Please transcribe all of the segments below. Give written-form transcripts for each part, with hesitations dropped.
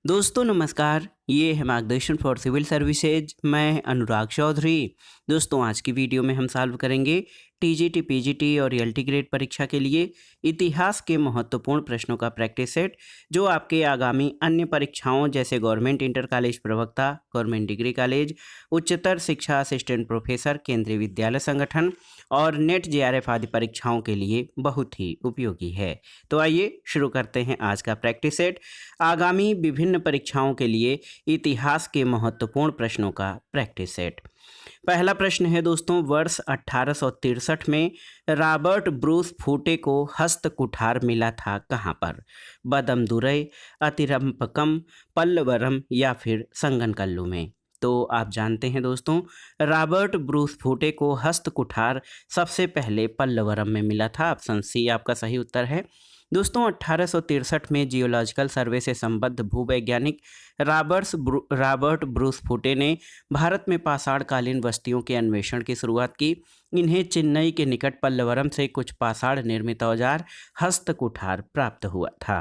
दोस्तों नमस्कार। ये है मार्गदर्शन फॉर सिविल सर्विसेज। मैं अनुराग चौधरी। दोस्तों आज की वीडियो में हम सॉल्व करेंगे टीजीटी, पीजीटी और एलटी ग्रेड परीक्षा के लिए इतिहास के महत्वपूर्ण प्रश्नों का प्रैक्टिस सेट, जो आपके आगामी अन्य परीक्षाओं जैसे गवर्नमेंट इंटर कॉलेज प्रवक्ता, गवर्नमेंट डिग्री कॉलेज, उच्चतर शिक्षा असिस्टेंट प्रोफेसर, केंद्रीय विद्यालय संगठन और नेट जेआरएफ आदि परीक्षाओं के लिए बहुत ही उपयोगी है। तो आइए शुरू करते हैं आज का प्रैक्टिस सेट। आगामी विभिन्न परीक्षाओं के लिए इतिहास के महत्वपूर्ण प्रश्नों का प्रैक्टिस सेट। पहला प्रश्न है दोस्तों, वर्ष 1863 में रॉबर्ट ब्रूस फूटे को हस्त कुठार मिला था कहाँ पर? बदमदुरई, अतिरंपकम, पल्लवरम या फिर संगनकल्लू में? तो आप जानते हैं दोस्तों, रॉबर्ट ब्रूस फूटे को हस्त कुठार सबसे पहले पल्लवरम में मिला था। ऑप्शन सी आपका सही उत्तर है। दोस्तों 1863 में जियोलॉजिकल सर्वे से संबद्ध भूवैज्ञानिक रॉबर्ट ब्रूस फूटे ने भारत में पाषाणकालीन बस्तियों के अन्वेषण की शुरुआत की। इन्हें चेन्नई के निकट पल्लवरम से कुछ पाषाण निर्मित औजार हस्त कुठार प्राप्त हुआ था।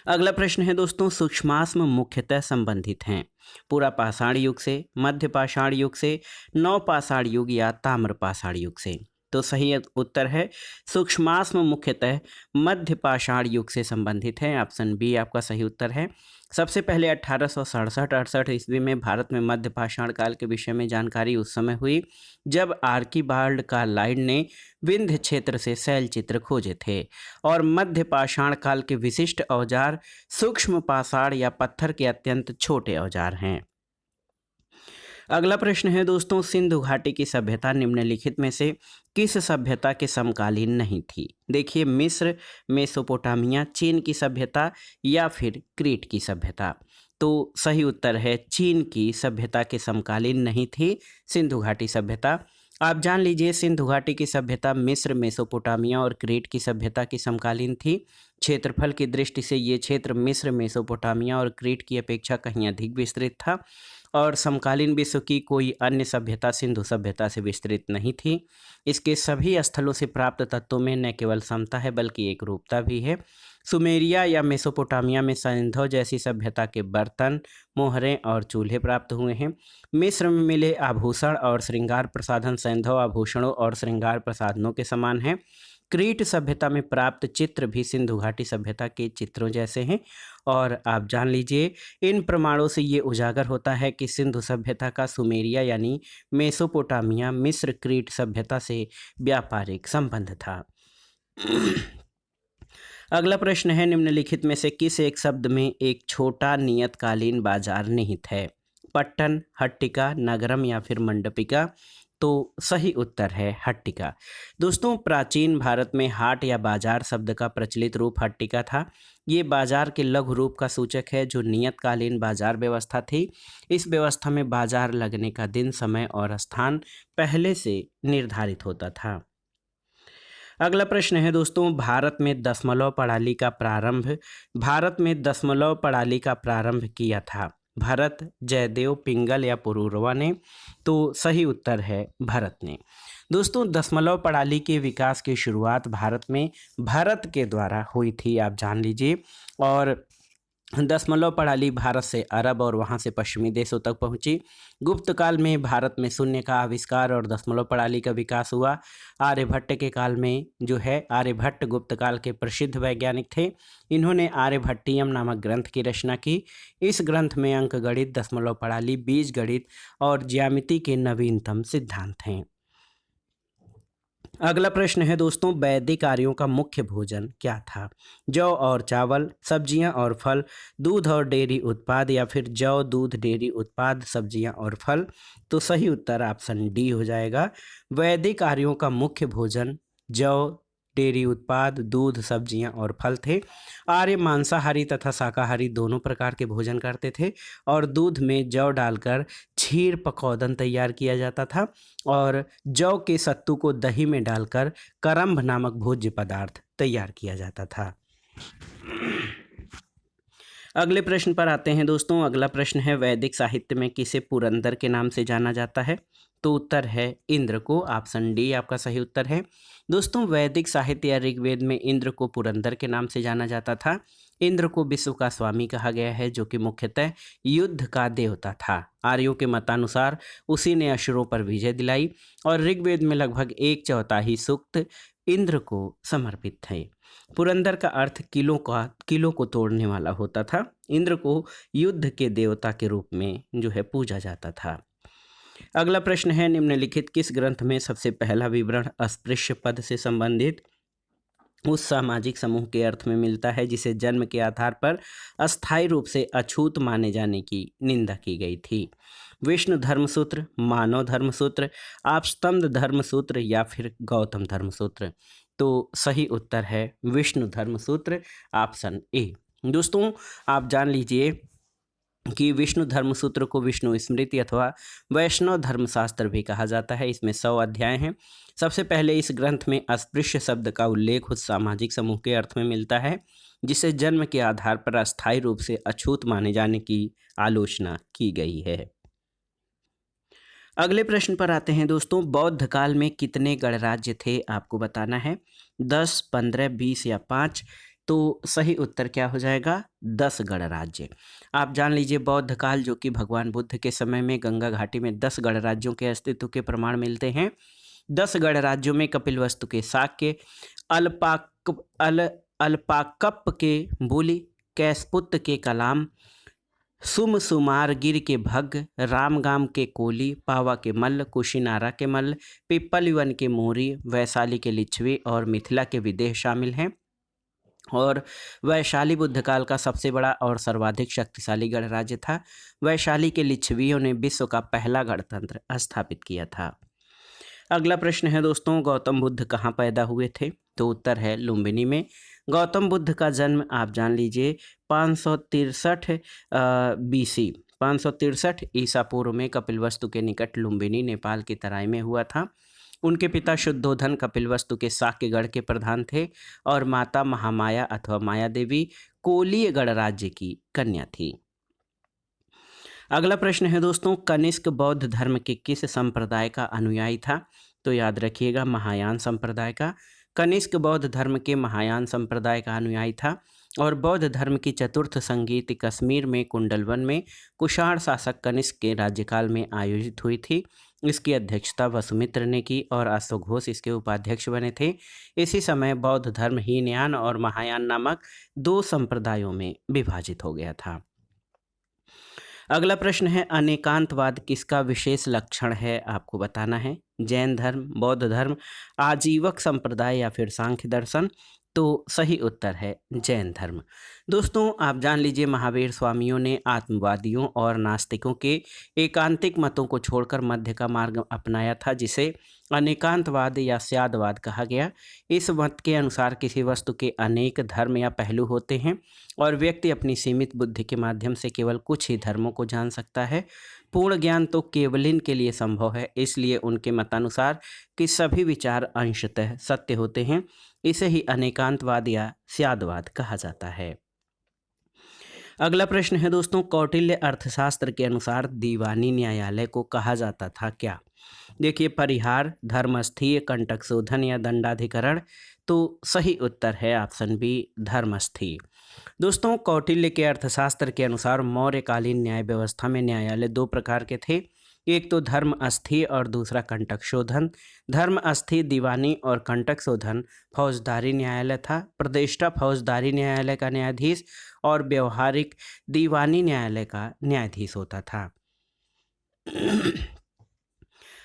अगला प्रश्न है दोस्तों, सूक्ष्माश्म मुख्यतः संबंधित हैं पूरा पाषाण युग से, मध्य पाषाण युग से, नव पाषाण युग या ताम्र पाषाण युग से? तो सही उत्तर है सूक्ष्माश्म मुख्यतः मध्य पाषाण युग से संबंधित है। ऑप्शन बी आपका सही उत्तर है। सबसे पहले 1867-68 ईस्वी में भारत में मध्य पाषाण काल के विषय में जानकारी उस समय हुई जब आर्कीबाल्ड कार्लाइल ने विंध्य क्षेत्र से शैल चित्र खोजे थे। और मध्य पाषाण काल के विशिष्ट औजार सूक्ष्म पाषाण या पत्थर के अत्यंत छोटे औजार हैं। अगला प्रश्न है दोस्तों, सिंधु घाटी की सभ्यता निम्नलिखित में से किस सभ्यता के समकालीन नहीं थी? देखिए, मिस्र, मेसोपोटामिया, चीन की सभ्यता या फिर क्रीट की सभ्यता? तो सही उत्तर है चीन की सभ्यता के समकालीन नहीं थी सिंधु घाटी सभ्यता। आप जान लीजिए, सिंधु घाटी की सभ्यता मिस्र, मेसोपोटामिया और क्रीट की सभ्यता की समकालीन थी। क्षेत्रफल की दृष्टि से ये क्षेत्र मिस्र, मेसोपोटामिया और क्रीट की अपेक्षा कहीं अधिक विस्तृत था और समकालीन विश्व की कोई अन्य सभ्यता सिंधु सभ्यता से विस्तृत नहीं थी। इसके सभी स्थलों से प्राप्त तत्वों में न केवल समता है बल्कि एक रूपता भी है। सुमेरिया या मेसोपोटामिया में सैंधव जैसी सभ्यता के बर्तन, मोहरें और चूल्हे प्राप्त हुए हैं। मिस्र में मिले आभूषण और श्रृंगार प्रसाधन सैंधव आभूषणों और श्रृंगार प्रसाधनों के समान हैं। क्रीट सभ्यता में प्राप्त चित्र भी सिंधु घाटी सभ्यता के चित्रों जैसे हैं। और आप जान लीजिए, इन प्रमाणों से ये उजागर होता है कि सिंधु सभ्यता का सुमेरिया यानी मेसोपोटामिया, मिस्र, क्रीट सभ्यता से व्यापारिक संबंध था। अगला प्रश्न है, निम्नलिखित में से किस एक शब्द में एक छोटा नियतकालीन बाजार निहित है? पट्टन, हट्टिका, नगरम या फिर मंडपिका? तो सही उत्तर है हट्टिका। दोस्तों प्राचीन भारत में हाट या बाजार शब्द का प्रचलित रूप हट्टिका था। ये बाजार के लघु रूप का सूचक है जो नियतकालीन बाजार व्यवस्था थी। इस व्यवस्था में बाजार लगने का दिन, समय और स्थान पहले से निर्धारित होता था। अगला प्रश्न है दोस्तों, भारत में दशमलव प्रणाली का प्रारंभ किया था? भरत, जयदेव, पिंगल या पुरूरवा ने? तो सही उत्तर है भरत ने। दोस्तों दशमलव प्रणाली के विकास की शुरुआत भारत में भरत के द्वारा हुई थी, आप जान लीजिए। और दशमलव प्रणाली भारत से अरब और वहां से पश्चिमी देशों तक पहुंची। गुप्त काल में भारत में शून्य का आविष्कार और दशमलव प्रणाली का विकास हुआ। आर्यभट्ट के काल में जो है, आर्यभट्ट गुप्त काल के प्रसिद्ध वैज्ञानिक थे। इन्होंने आर्यभट्टियम नामक ग्रंथ की रचना की। इस ग्रंथ में अंक गणित, दशमलव प्रणाली, बीज गणित और ज्यामिति के नवीनतम सिद्धांत हैं। अगला प्रश्न है दोस्तों, वैदिक आर्यों का मुख्य भोजन क्या था? जौ और चावल, सब्जियां और फल, दूध और डेयरी उत्पाद या फिर जौ, दूध, डेयरी उत्पाद, सब्जियां और फल? तो सही उत्तर ऑप्शन डी हो जाएगा। वैदिक आर्यों का मुख्य भोजन जौ, डेयरी उत्पाद, दूध, सब्जियां और फल थे। आर्य मांसाहारी तथा शाकाहारी दोनों प्रकार के भोजन करते थे और दूध में जौ डालकर क्षीर पकौदन तैयार किया जाता था और जौ के सत्तू को दही में डालकर करम्भ नामक भोज्य पदार्थ तैयार किया जाता था। अगले प्रश्न पर आते हैं दोस्तों। अगला प्रश्न है, वैदिक साहित्य में किसे पुरंदर के नाम से जाना जाता है? तो उत्तर है इंद्र को। ऑप्शन डी आपका सही उत्तर है। दोस्तों, वैदिक साहित्य या ऋग्वेद में इंद्र को पुरंदर के नाम से जाना जाता था। इंद्र को विश्व का स्वामी कहा गया है, जो कि मुख्यतः युद्ध का देवता था। आर्यों के मतानुसार उसी ने असुरों पर विजय दिलाई और ऋग्वेद में लगभग 1/4 सूक्त इंद्र को समर्पित थे। पुरंदर का अर्थ किलों को तोड़ने वाला होता था। इंद्र को युद्ध के देवता के रूप में जो है पूजा जाता था। अगला प्रश्न है, निम्नलिखित किस ग्रंथ में सबसे पहला विवरण अस्पृश्य पद से संबंधित उस सामाजिक समूह के अर्थ में मिलता है जिसे जन्म के आधार पर अस्थायी रूप से अछूत माने जाने की निंदा की गई थी? विष्णु धर्मसूत्र, मानव धर्मसूत्र, आपस्तम्भ धर्मसूत्र या फिर गौतम धर्मसूत्र? तो सही उत्तर है विष्णु धर्मसूत्र, ऑप्शन ए। दोस्तों, आप जान लीजिए कि विष्णु धर्मसूत्र को विष्णु स्मृति अथवा वैष्णव धर्मशास्त्र भी कहा जाता है। इसमें 100 अध्याय हैं। सबसे पहले इस ग्रंथ में अस्पृश्य शब्द का उल्लेख उस सामाजिक समूह के अर्थ में मिलता है जिसे जन्म के आधार पर अस्थायी रूप से अछूत माने जाने की आलोचना की गई है। अगले प्रश्न पर आते हैं दोस्तों। बौद्ध काल में कितने गणराज्य थे? आपको बताना है 10, 15, 20 या 5। तो सही उत्तर क्या हो जाएगा? 10 गणराज्य। आप जान लीजिए, बौद्ध काल जो कि भगवान बुद्ध के समय में गंगा घाटी में 10 गणराज्यों के अस्तित्व के प्रमाण मिलते हैं। 10 गणराज्यों में कपिलवस्तु के शाक्य, अल्पाकप के बुली, कैसपुत के कलाम, सुमसुमारगिर के भग, रामगाम के कोली, पावा के मल्ल, कुशीनारा के मल्ल, पिप्पलीवन के मोरी, वैशाली के लिच्छवी और मिथिला के विदेह शामिल हैं। और वैशाली बुद्ध काल का सबसे बड़ा और सर्वाधिक शक्तिशाली गणराज्य था। वैशाली के लिच्छवियों ने विश्व का पहला गणतंत्र स्थापित किया था। अगला प्रश्न है दोस्तों, गौतम बुद्ध कहाँ पैदा हुए थे? तो उत्तर है लुम्बिनी में। गौतम बुद्ध का जन्म आप जान लीजिए 563 BC 563 ईसा पूर्व में कपिलवस्तु के निकट लुम्बिनी नेपाल की तराई में हुआ था। उनके पिता शुद्धोधन कपिलवस्तु के शाक्यगढ़ के प्रधान थे और माता महामाया अथवा माया देवी कोलीय गणराज्य की कन्या थी। अगला प्रश्न है दोस्तों, कनिष्क बौद्ध धर्म के किस संप्रदाय का अनुयायी था? तो याद रखिएगा, महायान संप्रदाय का। कनिष्क बौद्ध धर्म के महायान संप्रदाय का अनुयायी था और बौद्ध धर्म की चतुर्थ संगीत कश्मीर में कुंडलवन में कुषाण शासक कनिष्क के राज्यकाल में आयोजित हुई थी। इसकी अध्यक्षता वसुमित्र ने की और अश्वघोष इसके उपाध्यक्ष बने थे। इसी समय बौद्ध धर्म हीनयान और महायान नामक 2 संप्रदायों में विभाजित हो गया था। अगला प्रश्न है, अनेकांतवाद किसका विशेष लक्षण है? आपको बताना है। जैन धर्म, बौद्ध धर्म, आजीवक संप्रदाय या फिर सांख्य दर्शन? तो सही उत्तर है जैन धर्म। दोस्तों, आप जान लीजिए, महावीर स्वामियों ने आत्मवादियों और नास्तिकों के एकांतिक मतों को छोड़कर मध्य का मार्ग अपनाया था, जिसे अनेकांतवाद या स्यादवाद कहा गया। इस मत के अनुसार किसी वस्तु के अनेक धर्म या पहलू होते हैं और व्यक्ति अपनी सीमित बुद्धि के माध्यम से केवल कुछ ही धर्मों को जान सकता है। पूर्ण ज्ञान तो केवलिन के लिए संभव है, इसलिए उनके मतानुसार कि सभी विचार अंशतः सत्य होते हैं। इसे ही अनेकांतवाद या स्यादवाद कहा जाता है। अगला प्रश्न है दोस्तों, कौटिल्य अर्थशास्त्र के अनुसार दीवानी न्यायालय को कहा जाता था क्या? देखिए, परिहार, धर्मस्थीय, कंटक शोधन या दंडाधिकरण? तो सही उत्तर है ऑप्शन बी, धर्मस्थीय। दोस्तों, कौटिल्य के अर्थशास्त्र के अनुसार मौर्यकालीन न्याय व्यवस्था में न्यायालय 2 प्रकार के थे। एक तो धर्म अस्थि और दूसरा कंटक शोधन। धर्म अस्थि दीवानी और कंटक शोधन फौजदारी न्यायालय था। प्रतिष्ठा फौजदारी न्यायालय का न्यायाधीश और व्यवहारिक दीवानी न्यायालय का न्यायाधीश होता था।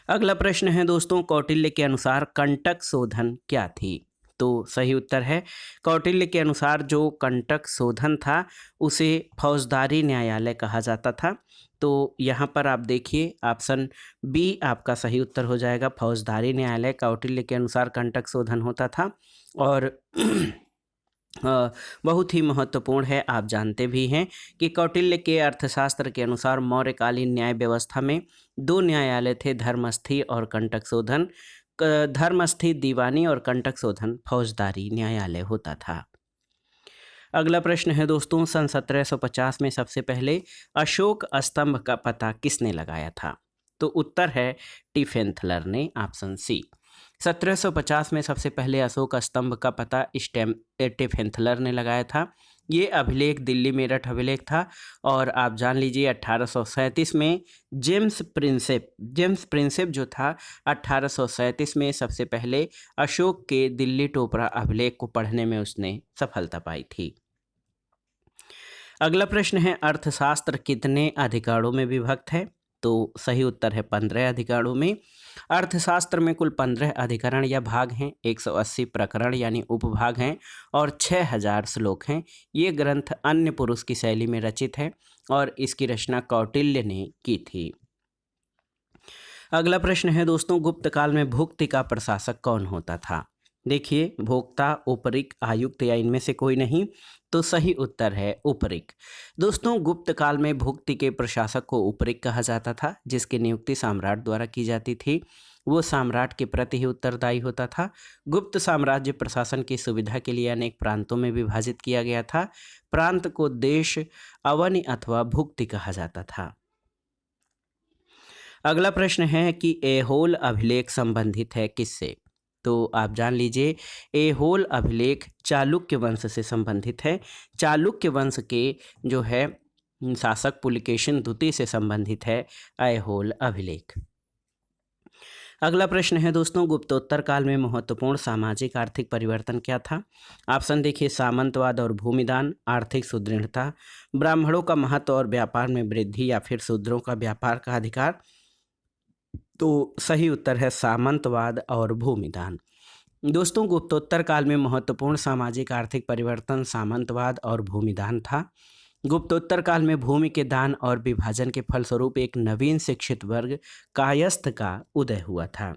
अगला प्रश्न है दोस्तों, कौटिल्य के अनुसार कंटक शोधन क्या थी? तो सही उत्तर है, कौटिल्य के अनुसार जो कंटक शोधन था उसे फौजदारी न्यायालय कहा जाता था। तो यहाँ पर आप देखिए, ऑप्शन बी आपका सही उत्तर हो जाएगा। फौजदारी न्यायालय कौटिल्य के अनुसार कंटक शोधन होता था और बहुत ही महत्वपूर्ण है। आप जानते भी हैं कि कौटिल्य के अर्थशास्त्र के अनुसार मौर्यकालीन न्याय व्यवस्था में 2 न्यायालय थे, धर्मस्थी और कंटक शोधन। धर्मस्थी दीवानी और कंटक शोधन फौजदारी न्यायालय होता था। अगला प्रश्न है दोस्तों, सन 1750 में सबसे पहले अशोक स्तंभ का पता किसने लगाया था? तो उत्तर है टिफेंथलर ने, ऑप्शन सी। 1750 में सबसे पहले अशोक स्तंभ का पता टिफेंथलर ने लगाया था। ये अभिलेख दिल्ली मेरठ अभिलेख था। और आप जान लीजिए 1837 में जेम्स प्रिंसेप जो था 1837 में सबसे पहले अशोक के दिल्ली टोपरा अभिलेख को पढ़ने में उसने सफलता पाई थी। अगला प्रश्न है, अर्थशास्त्र कितने अधिकारों में विभक्त है? तो सही उत्तर है 15 अधिकारों में। अर्थशास्त्र में कुल 15 अधिकरण या भाग हैं, 180 प्रकरण यानी उपभाग हैं और 6000 श्लोक हैं। ये ग्रंथ अन्य पुरुष की शैली में रचित है और इसकी रचना कौटिल्य ने की थी। अगला प्रश्न है दोस्तों, गुप्त काल में भुक्ति का प्रशासक कौन होता था? देखिए, भोक्ता, उपरिक, आयुक्त या इनमें से कोई नहीं। तो सही उत्तर है उपरिक। दोस्तों, गुप्त काल में भुक्ति के प्रशासक को उपरिक कहा जाता था, जिसकी नियुक्ति सम्राट द्वारा की जाती थी। वो सम्राट के प्रति ही उत्तरदायी होता था। गुप्त साम्राज्य प्रशासन की सुविधा के लिए अनेक प्रांतों में विभाजित किया गया था। प्रांत को देश, अवनि अथवा भुक्ति कहा जाता था। अगला प्रश्न है कि ऐहोल अभिलेख संबंधित है किससे? तो आप जान लीजिए, ऐहोल अभिलेख चालुक्य वंश से संबंधित है। चालुक्य वंश के जो है शासक पुलकेशिन द्वितीय से संबंधित है ऐहोल अभिलेख। अगला प्रश्न है दोस्तों, गुप्तोत्तर काल में महत्वपूर्ण सामाजिक आर्थिक परिवर्तन क्या था? ऑप्शन देखिए, सामंतवाद और भूमिदान, आर्थिक सुदृढ़ता, ब्राह्मणों का महत्व और व्यापार में वृद्धि, या फिर शूद्रों का व्यापार का अधिकार। तो सही उत्तर है सामंतवाद और भूमिदान। दोस्तों, गुप्तोत्तर काल में महत्वपूर्ण सामाजिक आर्थिक परिवर्तन सामंतवाद और भूमिदान था। गुप्तोत्तर काल में भूमि के दान और विभाजन के फलस्वरूप एक नवीन शिक्षित वर्ग कायस्थ का उदय हुआ था।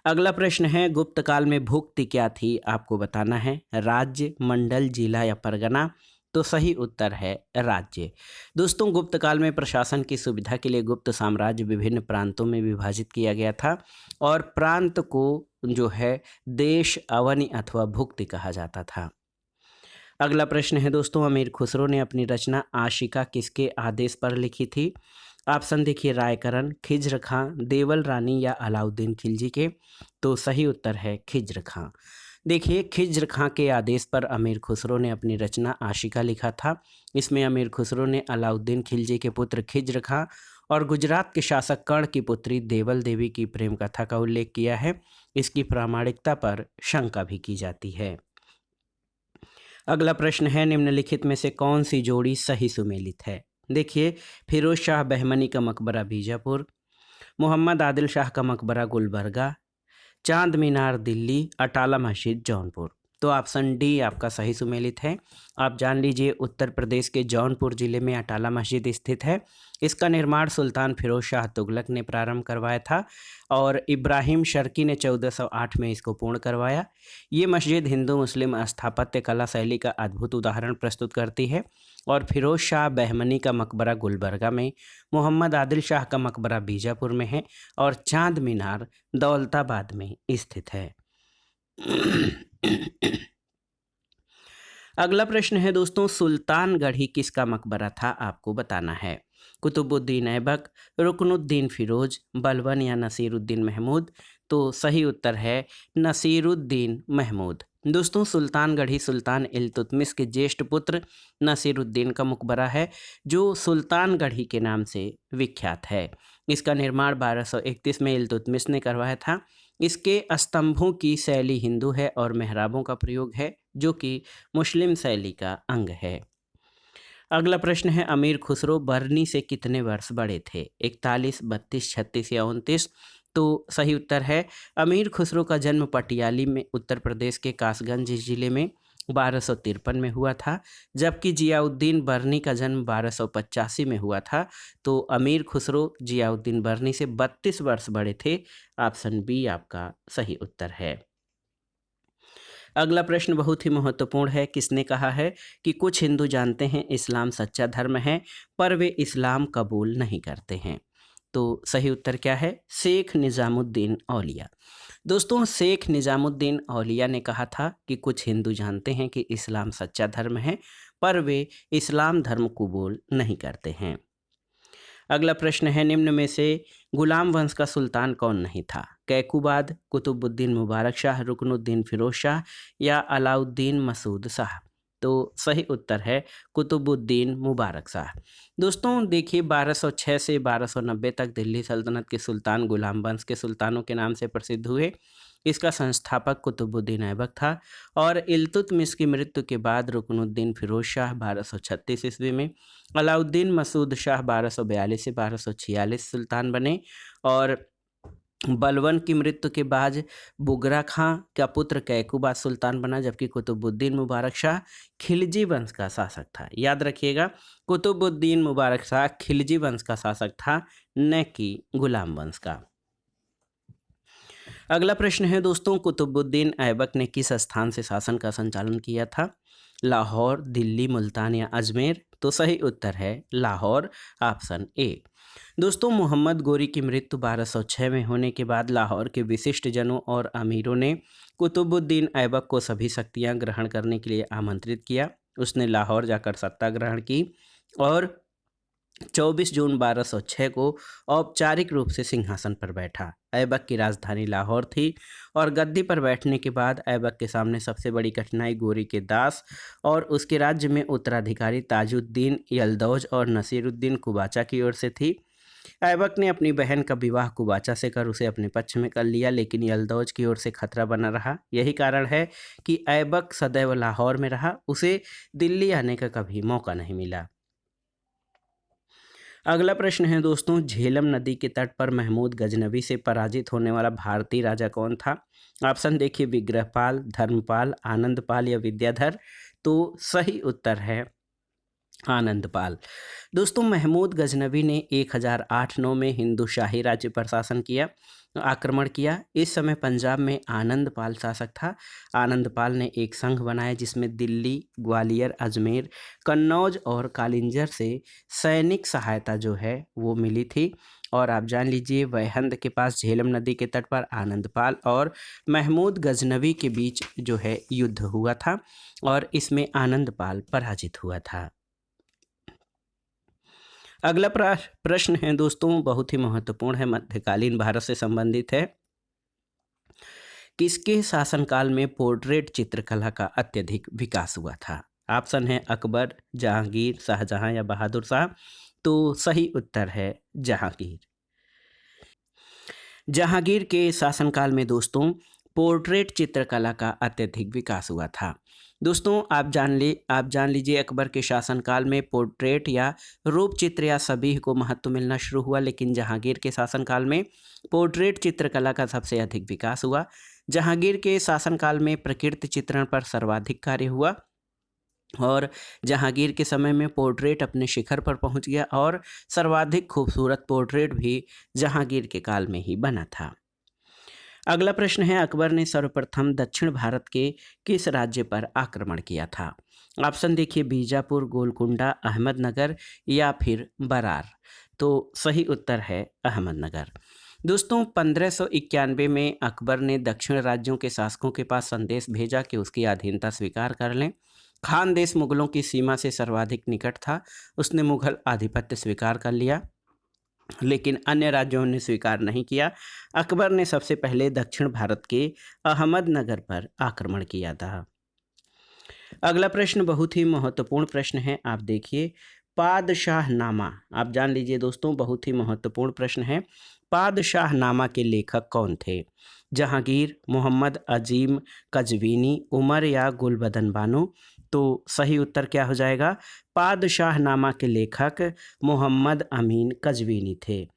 अगला प्रश्न है, गुप्त काल में भुक्ति क्या थी? आपको बताना है, राज्य, मंडल, जिला या परगना। तो सही उत्तर है राज्य। दोस्तों, गुप्त काल में प्रशासन की सुविधा के लिए गुप्त साम्राज्य विभिन्न प्रांतों में विभाजित किया गया था और प्रांत को जो है देश, अवनि अथवा भुक्ति कहा जाता था। अगला प्रश्न है दोस्तों, अमीर खुसरो ने अपनी रचना आशिका किसके आदेश पर लिखी थी? ऑप्शन देखिए, रायकरण, खिज्र खां, देवल रानी या अलाउद्दीन खिलजी के। तो सही उत्तर है खिज्र खां। देखिए, खिज्र खां के आदेश पर अमीर खुसरो ने अपनी रचना आशिका लिखा था। इसमें अमीर खुसरो ने अलाउद्दीन खिलजी के पुत्र खिज्र खां और गुजरात के शासक कर्ण की पुत्री देवल देवी की प्रेम कथा का उल्लेख किया है। इसकी प्रामाणिकता पर शंका भी की जाती है। अगला प्रश्न है, निम्नलिखित में से कौन सी जोड़ी सही सुमेलित है? देखिए, फिरोज शाह बहमनी का मकबरा बीजापुर, मोहम्मद आदिल शाह का मकबरा गुलबर्गा, चांद मीनार दिल्ली, अटाला मस्जिद जौनपुर। तो ऑप्शन डी आपका सही सुमेलित है। आप जान लीजिए, उत्तर प्रदेश के जौनपुर जिले में अटाला मस्जिद स्थित है। इसका निर्माण सुल्तान फिरोज शाह तुगलक ने प्रारंभ करवाया था और इब्राहिम शर्की ने 1408 में इसको पूर्ण करवाया। ये मस्जिद हिंदू मुस्लिम स्थापत्य कला शैली का अद्भुत उदाहरण प्रस्तुत करती है। और फिरोज शाह बहमनी का मकबरा गुलबर्गा में, मोहम्मद आदिल शाह का मकबरा बीजापुर में है और चांद मीनार दौलताबाद में स्थित है। अगला प्रश्न है दोस्तों, सुल्तानगढ़ी किसका मकबरा था? आपको बताना है। कुतुबुद्दीन ऐबक, रुकनुद्दीन फिरोज, बलबन या नसीरुद्दीन महमूद। तो सही उत्तर है नसीरुद्दीन महमूद। दोस्तों, सुल्तानगढ़ी सुल्तान इल्तुतमिश के ज्येष्ठ पुत्र नसीरुद्दीन का मकबरा है, जो सुल्तानगढ़ी के नाम से विख्यात है। इसका निर्माण 1231 में इल्तुतमिश ने करवाया था। इसके स्तंभों की शैली हिंदू है और मेहराबों का प्रयोग है, जो कि मुस्लिम शैली का अंग है। अगला प्रश्न है, अमीर खुसरो बरनी से कितने वर्ष बड़े थे? 41, 32, 36 या 29। तो सही उत्तर है, अमीर खुसरो का जन्म पटियाली में उत्तर प्रदेश के कासगंज जिले में 1253 में हुआ था, जबकि जियाउद्दीन बरनी का जन्म 1285 में हुआ था। तो अमीर खुसरो जियाउद्दीन बरनी से 32 वर्ष बड़े थे। ऑप्शन बी आपका सही उत्तर है। अगला प्रश्न बहुत ही महत्वपूर्ण है। किसने कहा है कि कुछ हिंदू जानते हैं इस्लाम सच्चा धर्म है, पर वे इस्लाम कबूल नहीं करते हैं? तो सही उत्तर क्या है? शेख निजामुद्दीन औलिया। दोस्तों, शेख निजामुद्दीन औलिया ने कहा था कि कुछ हिंदू जानते हैं कि इस्लाम सच्चा धर्म है, पर वे इस्लाम धर्म कबूल नहीं करते हैं। अगला प्रश्न है, निम्न में से गुलाम वंश का सुल्तान कौन नहीं था? कैकुबाद, कुतुबुद्दीन मुबारक शाह, रुकनुद्दीन फिरोज शाह या अलाउद्दीन मसूद शाह? तो सही उत्तर है कुतुबुद्दीन मुबारक शाह। दोस्तों देखिए, 1206 से 1290 तक दिल्ली सल्तनत के सुल्तान गुलाम वंश के सुल्तानों के नाम से प्रसिद्ध हुए। इसका संस्थापक कुतुबुद्दीन ऐबक था और इल्तुतमिश की मृत्यु के बाद रुकनुद्दीन फिरोज शाह 1236 ईस्वी में, अलाउद्दीन मसूद शाह 1242 से 1246 सुल्तान बने और बलवन की मृत्यु के बाद बुगरा खां का पुत्र कैकुबाद सुल्तान बना, जबकि कुतुबुद्दीन मुबारक शाह खिलजी वंश का शासक था। याद रखिएगा, कुतुबुद्दीन मुबारक शाह खिलजी वंश का शासक था, न कि गुलाम वंश का। अगला प्रश्न है दोस्तों, कुतुबुद्दीन ऐबक ने किस स्थान से शासन का संचालन किया था? लाहौर, दिल्ली, मुल्तान या अजमेर? तो सही उत्तर है लाहौर, ऑप्शन ए। दोस्तों, मोहम्मद गोरी की मृत्यु 1206 में होने के बाद लाहौर के विशिष्ट जनों और अमीरों ने कुतुबुद्दीन ऐबक को सभी शक्तियां ग्रहण करने के लिए आमंत्रित किया। उसने लाहौर जाकर सत्ता ग्रहण की और 24 जून 1206 को औपचारिक रूप से सिंहासन पर बैठा। ऐबक की राजधानी लाहौर थी और गद्दी पर बैठने के बाद ऐबक के सामने सबसे बड़ी कठिनाई गोरी के दास और उसके राज्य में उत्तराधिकारी ताजुद्दीन यल्दौज और नसीरुद्दीन कुबाचा की ओर से थी। ऐबक ने अपनी बहन का विवाह कुबाचा से कर उसे अपने पक्ष में कर लिया, लेकिन यल्दौज की ओर से खतरा बना रहा। यही कारण है कि ऐबक सदैव लाहौर में रहा, उसे दिल्ली आने का कभी मौका नहीं मिला। अगला प्रश्न है दोस्तों, झेलम नदी के तट पर महमूद गजनवी से पराजित होने वाला भारतीय राजा कौन था? ऑप्शन देखिए, विग्रहपाल, धर्मपाल, आनंदपाल या विद्याधर? तो सही उत्तर है आनंदपाल। दोस्तों, महमूद गजनवी ने 1008-9 में हिंदू शाही राज्य पर शासन किया, आक्रमण किया। इस समय पंजाब में आनंदपाल शासक था। आनंदपाल ने एक संघ बनाया जिसमें दिल्ली, ग्वालियर, अजमेर, कन्नौज और कालिंजर से सैनिक सहायता जो है वो मिली थी। और आप जान लीजिए, वहंद के पास झेलम नदी के तट पर आनंदपाल और महमूद गजनवी के बीच जो है युद्ध हुआ था और इसमें आनंदपाल पराजित हुआ था। अगला प्रश्न है दोस्तों, बहुत ही महत्वपूर्ण है, मध्यकालीन भारत से संबंधित है। किसके शासनकाल में पोर्ट्रेट चित्रकला का अत्यधिक विकास हुआ था? ऑप्शन है अकबर, जहांगीर, शाहजहां या बहादुर शाह? तो सही उत्तर है जहांगीर। जहांगीर के शासनकाल में दोस्तों पोर्ट्रेट चित्रकला का अत्यधिक विकास हुआ था। दोस्तों, आप जान लीजिए, अकबर के शासनकाल में पोर्ट्रेट या रूप चित्र या सभी को महत्व मिलना शुरू हुआ, लेकिन जहांगीर के शासनकाल में पोर्ट्रेट चित्रकला का सबसे अधिक विकास हुआ। जहांगीर के शासनकाल में प्रकृति चित्रण पर सर्वाधिक कार्य हुआ और जहांगीर के समय में पोर्ट्रेट अपने शिखर पर पहुंच गया और सर्वाधिक खूबसूरत पोर्ट्रेट भी जहांगीर के काल में ही बना था। अगला प्रश्न है, अकबर ने सर्वप्रथम दक्षिण भारत के किस राज्य पर आक्रमण किया था? ऑप्शन देखिए, बीजापुर, गोलकुंडा, अहमदनगर या फिर बरार? तो सही उत्तर है अहमदनगर। दोस्तों, 1591 में अकबर ने दक्षिण राज्यों के शासकों के पास संदेश भेजा कि उसकी अधीनता स्वीकार कर लें। खानदेश मुगलों की सीमा से सर्वाधिक निकट था, उसने मुगल आधिपत्य स्वीकार कर लिया, लेकिन अन्य राज्यों ने स्वीकार नहीं किया। अकबर ने सबसे पहले दक्षिण भारत के अहमदनगर पर आक्रमण किया था। अगला प्रश्न बहुत ही महत्वपूर्ण प्रश्न है, आप देखिए, पादशाहनामा, आप जान लीजिए दोस्तों, बहुत ही महत्वपूर्ण प्रश्न है। पादशाहनामा के लेखक कौन थे? जहांगीर, मोहम्मद अजीम कजवीनी, उमर या गुलबदन बानो? तो सही उत्तर क्या हो जाएगा? पादशाहनामा के लेखक मोहम्मद अमीन कजवीनी थे।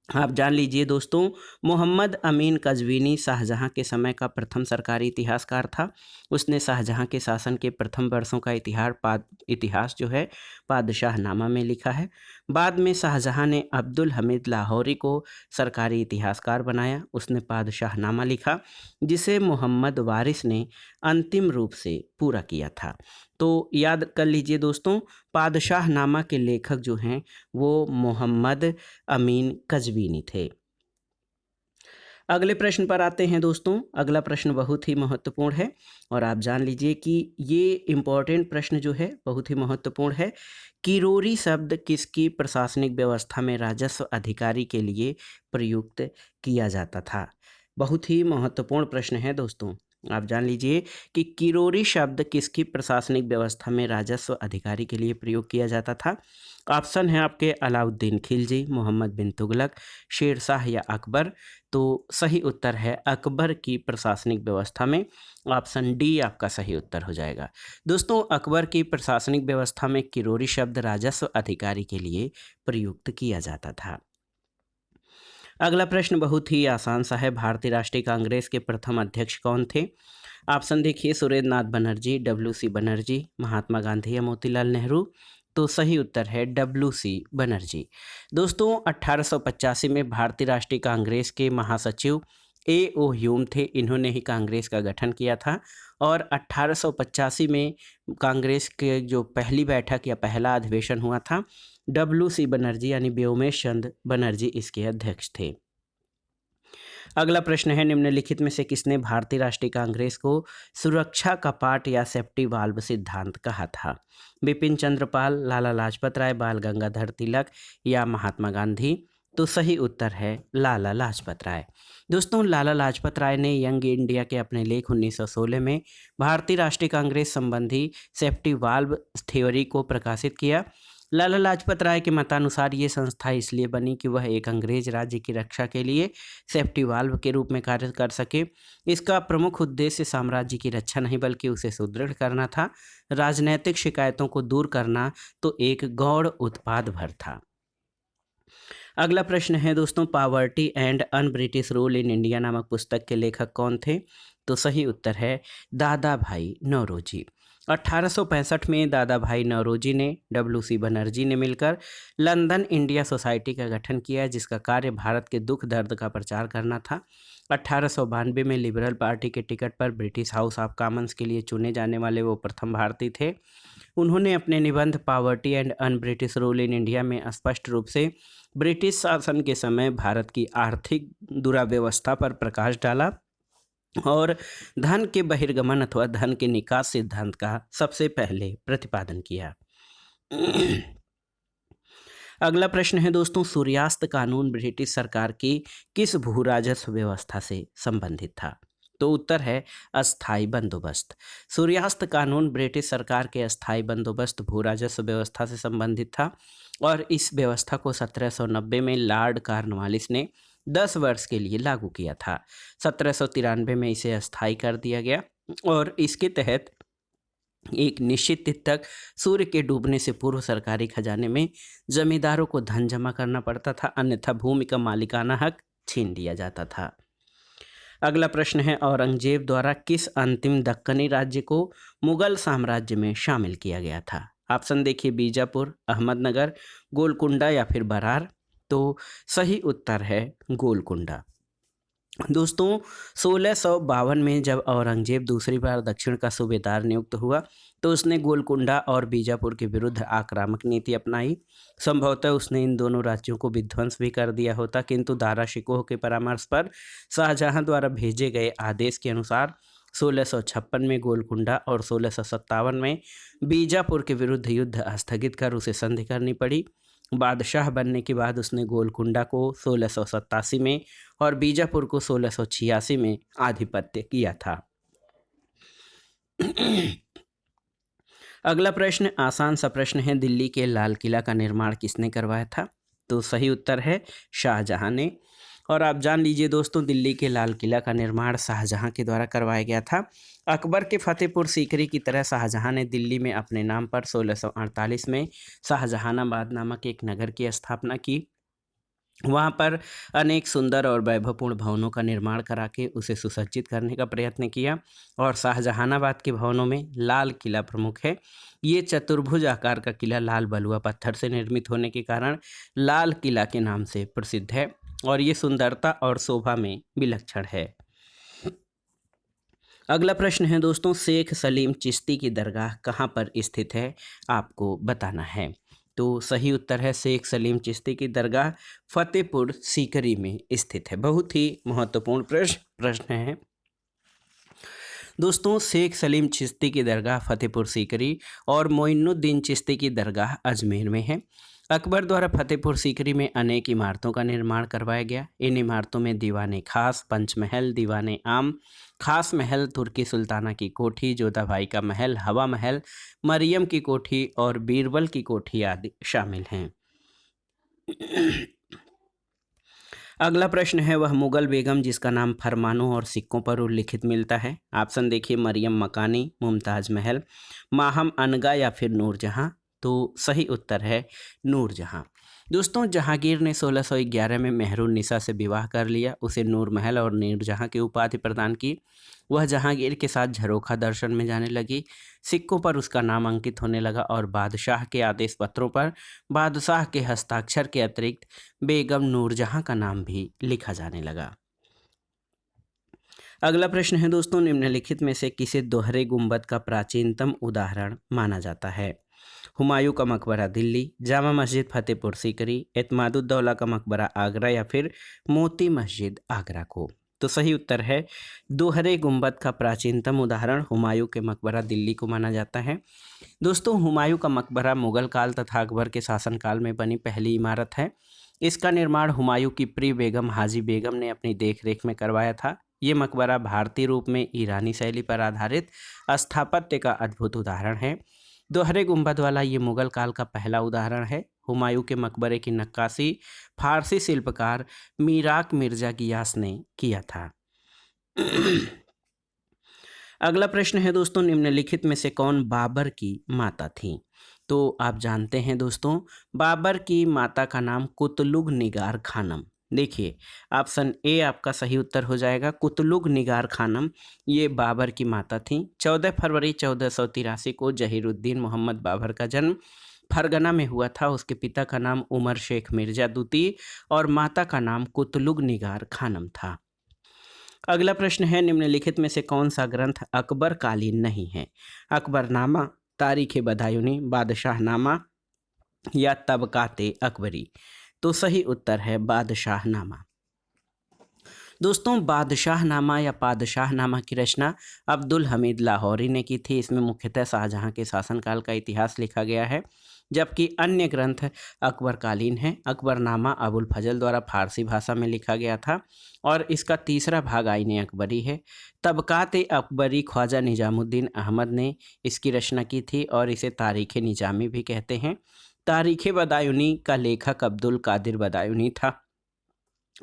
आप जान लीजिए दोस्तों, मोहम्मद अमीन कजवीनी शाहजहां के समय का प्रथम सरकारी इतिहासकार था। उसने शाहजहां के शासन के प्रथम वर्षों का इतिहास जो है पादशाहनामा में लिखा है। बाद में शाहजहां ने अब्दुल हमीद लाहौरी को सरकारी इतिहासकार बनाया। उसने पादशाहनामा लिखा जिसे मोहम्मद वारिस ने अंतिम रूप से पूरा किया था। तो याद कर लीजिए दोस्तों, पादशाहनामा के लेखक जो हैं वो मोहम्मद अमीन कजवीनी थे। अगले प्रश्न पर आते हैं दोस्तों। अगला प्रश्न बहुत ही महत्वपूर्ण है और आप जान लीजिए कि ये इम्पोर्टेंट प्रश्न जो है बहुत ही महत्वपूर्ण है। किरोरी शब्द किसकी प्रशासनिक व्यवस्था में राजस्व अधिकारी के लिए प्रयुक्त किया जाता था? बहुत ही महत्वपूर्ण प्रश्न है दोस्तों। आप जान लीजिए कि किरोरी शब्द किसकी प्रशासनिक व्यवस्था में राजस्व अधिकारी के लिए प्रयोग किया जाता था? ऑप्शन है आपके अलाउद्दीन खिलजी, मोहम्मद बिन तुगलक, शेर शाह या अकबर। तो सही उत्तर है अकबर की प्रशासनिक व्यवस्था में। ऑप्शन डी आपका सही उत्तर हो जाएगा। दोस्तों अकबर की प्रशासनिक व्यवस्था में किरोरी शब्द राजस्व अधिकारी के लिए प्रयुक्त किया जाता था। अगला प्रश्न बहुत ही आसान सा है। भारतीय राष्ट्रीय कांग्रेस के प्रथम अध्यक्ष कौन थे? ऑप्शन देखिए, सुरेंद्र नाथ बनर्जी, डब्ल्यू.सी. बनर्जी, महात्मा गांधी या मोतीलाल नेहरू। तो सही उत्तर है डब्ल्यू.सी. बनर्जी। दोस्तों 1885 में भारतीय राष्ट्रीय कांग्रेस के महासचिव ए.ओ. ह्यूम थे। इन्होंने ही कांग्रेस का गठन किया था और 1885 में कांग्रेस के जो पहली बैठक या पहला अधिवेशन हुआ था, डब्ल्यू.सी. बनर्जी यानी व्योमेश चंद्र बनर्जी इसके अध्यक्ष थे। अगला प्रश्न है, निम्नलिखित में से किसने भारतीय राष्ट्रीय कांग्रेस को सुरक्षा कपाट या सेफ्टी वाल्व सिद्धांत कहा था? बिपिन चंद्र पाल, लाला लाजपत राय, बाल गंगाधर तिलक या महात्मा गांधी। तो सही उत्तर है लाला लाजपत राय। दोस्तों लाला लाजपत राय ने यंग इंडिया के अपने लेख 1916 में भारतीय राष्ट्रीय कांग्रेस संबंधी सेफ्टी वाल्व थ्योरी को प्रकाशित किया। लाला लाजपत राय के मतानुसार ये संस्था इसलिए बनी कि वह एक अंग्रेज राज्य की रक्षा के लिए सेफ्टी वाल्व के रूप में कार्य कर सके। इसका प्रमुख उद्देश्य साम्राज्य की रक्षा नहीं बल्कि उसे सुदृढ़ करना था। राजनैतिक शिकायतों को दूर करना तो एक गौण उत्पाद भर था। अगला प्रश्न है दोस्तों, poverty and un British rule in India नामक पुस्तक के लेखक कौन थे? तो सही उत्तर है दादा भाई नौरोजी। 1865 में दादा भाई नौरोजी ने डब्ल्यू.सी. बनर्जी ने मिलकर लंदन इंडिया सोसाइटी का गठन किया, जिसका कार्य भारत के दुख दर्द का प्रचार करना था। 1892 में लिबरल पार्टी के टिकट पर ब्रिटिश हाउस ऑफ कॉमन्स के लिए चुने जाने वाले वो प्रथम भारतीय थे। उन्होंने अपने निबंध poverty and un British rule in India में स्पष्ट रूप से ब्रिटिश शासन के समय भारत की आर्थिक दुराव्यवस्था पर प्रकाश डाला और धन के बहिर्गमन अथवा धन के निकास सिद्धांत का सबसे पहले प्रतिपादन किया। अगला प्रश्न है दोस्तों, सूर्यास्त कानून ब्रिटिश सरकार की किस भू राजस्व व्यवस्था से संबंधित था? तो उत्तर है अस्थाई बंदोबस्त। सूर्यास्त कानून ब्रिटिश सरकार के अस्थाई बंदोबस्त भू राजस्व व्यवस्था से संबंधित था और इस व्यवस्था को 1790 में लॉर्ड कॉर्नवालिस ने 10 वर्ष के लिए लागू किया था। 1793 में इसे अस्थायी कर दिया गया और इसके तहत एक निश्चित तिथि तक सूर्य के डूबने से पूर्व सरकारी खजाने में जमींदारों को धन जमा करना पड़ता था, अन्यथा भूमि का मालिकाना हक छीन लिया जाता था। अगला प्रश्न है, औरंगजेब द्वारा किस अंतिम दक्कनी राज्य को मुगल साम्राज्य में शामिल किया गया था? ऑप्शन देखिए, बीजापुर, अहमदनगर, गोलकुंडा या फिर बरार। तो सही उत्तर है गोलकुंडा। दोस्तों 1652 में जब औरंगजेब दूसरी बार दक्षिण का सूबेदार नियुक्त हुआ तो उसने गोलकुंडा और बीजापुर के विरुद्ध आक्रामक नीति अपनाई। संभवतः उसने इन दोनों राज्यों को विध्वंस भी कर दिया होता, किंतु दारा शिकोह के परामर्श पर शाहजहां द्वारा भेजे गए आदेश के अनुसार 1656 में गोलकुंडा और 1657 में बीजापुर के विरुद्ध युद्ध स्थगित कर उसे संधि करनी पड़ी। बादशाह बनने के बाद उसने गोलकुंडा को 1687 में और बीजापुर को 1686 में आधिपत्य किया था। अगला प्रश्न आसान सा प्रश्न है, दिल्ली के लाल किला का निर्माण किसने करवाया था? तो सही उत्तर है शाहजहां ने। और आप जान लीजिए दोस्तों, दिल्ली के लाल किला का निर्माण शाहजहां के द्वारा करवाया गया था। अकबर के फतेहपुर सीकरी की तरह शाहजहां ने दिल्ली में अपने नाम पर 1648 में शाहजहानाबाद नामक एक नगर की स्थापना की। वहाँ पर अनेक सुंदर और वैभवपूर्ण भवनों का निर्माण करा के उसे सुसज्जित करने का प्रयत्न किया और शाहजहानाबाद के भवनों में लाल किला प्रमुख है। ये चतुर्भुज आकार का किला लाल बलुआ पत्थर से निर्मित होने के कारण लाल किला के नाम से प्रसिद्ध है और ये सुंदरता और शोभा में विलक्षण है। अगला प्रश्न है दोस्तों, शेख सलीम चिश्ती की दरगाह कहाँ पर स्थित है? आपको बताना है। तो सही उत्तर है शेख सलीम चिश्ती की दरगाह फतेहपुर सीकरी में स्थित है। बहुत ही महत्वपूर्ण प्रश्न है दोस्तों। शेख सलीम चिश्ती की दरगाह फतेहपुर सीकरी और मोइनुद्दीन चिश्ती की दरगाह अजमेर में है। अकबर द्वारा फतेहपुर सीकरी में अनेक इमारतों का निर्माण करवाया गया। इन इमारतों में दीवाने खास, पंचमहल, दीवाने आम, खास महल, तुर्की सुल्ताना की कोठी, जोधाबाई का महल, हवा महल, मरियम की कोठी और बीरबल की कोठी आदि शामिल हैं। अगला प्रश्न है वह मुगल बेगम जिसका नाम फरमानों और सिक्कों पर उल्लिखित मिलता है। ऑप्शन देखिए, मरियम मकानी, मुमताज महल, माहम अनगा या फिर नूरजहां। तो सही उत्तर है नूरजहां। दोस्तों, जहांगीर ने 1611 में मेहरुन्निसा से विवाह कर लिया, उसे नूर महल और नूरजहां की उपाधि प्रदान की। वह जहांगीर के साथ झरोखा दर्शन में जाने लगी। सिक्कों पर उसका नाम अंकित होने लगा और बादशाह के आदेश पत्रों पर बादशाह के हस्ताक्षर के अतिरिक्त बेगम नूरजहां का नाम भी लिखा जाने लगा। अगला प्रश्न है दोस्तों, निम्नलिखित में से किसे दोहरे गुंबद का प्राचीनतम उदाहरण माना जाता है? हुमायूं का मकबरा दिल्ली, जामा मस्जिद फतेहपुर सीकरी, एतमादुद्दौला का मकबरा आगरा या फिर मोती मस्जिद आगरा को। तो सही उत्तर है दोहरे गुंबद का प्राचीनतम उदाहरण हुमायूं के मकबरा दिल्ली को माना जाता है। दोस्तों, हुमायूं का मकबरा मुगल काल तथा अकबर के शासनकाल में बनी पहली इमारत है। इसका निर्माण हुमायूं की प्रिय बेगम हाजी बेगम ने अपनी देखरेख में करवाया था। ये मकबरा भारतीय रूप में ईरानी शैली पर आधारित स्थापत्य का अद्भुत उदाहरण है। दोहरे गुंबद वाला ये मुगल काल का पहला उदाहरण है। हुमायूं के मकबरे की नक्काशी फारसी शिल्पकार मीराक मिर्जा गियास ने किया था। अगला प्रश्न है दोस्तों, निम्नलिखित में से कौन बाबर की माता थी? तो आप जानते हैं दोस्तों, बाबर की माता का नाम कुतलुग निगार खानम। देखिए, ऑप्शन ए आपका सही उत्तर हो जाएगा, कुतलुग निगार खानम ये बाबर की माता थी। 14 फरवरी 1483 को जहीरुद्दीन मोहम्मद बाबर का जन्म फरगना में हुआ था। उसके पिता का नाम उमर शेख मिर्जा दूती और माता का नाम कुतलुग निगार खानम था। अगला प्रश्न है, निम्नलिखित में से कौन सा ग्रंथ अकबर कालीन नहीं है? अकबरनामा, तारीख बदायूनी, बादशाहनामा या तबकाते अकबरी। तो सही उत्तर है बादशाहनामा। दोस्तों, बादशाहनामा या पादशाहनामा की रचना अब्दुल हमीद लाहौरी ने की थी। इसमें मुख्यतः शाहजहां के शासनकाल का इतिहास लिखा गया है, जबकि अन्य ग्रंथ अकबरकालीन हैं। अकबरनामा अबुल फजल द्वारा फारसी भाषा में लिखा गया था और इसका तीसरा भाग आईने अकबरी है। तबकात अकबरी ख्वाजा निजामुद्दीन अहमद ने इसकी रचना की थी और इसे तारीख़ निजामी भी कहते हैं। तारीख़ बदायूनी का लेखक अब्दुल कादिर बदायूनी था।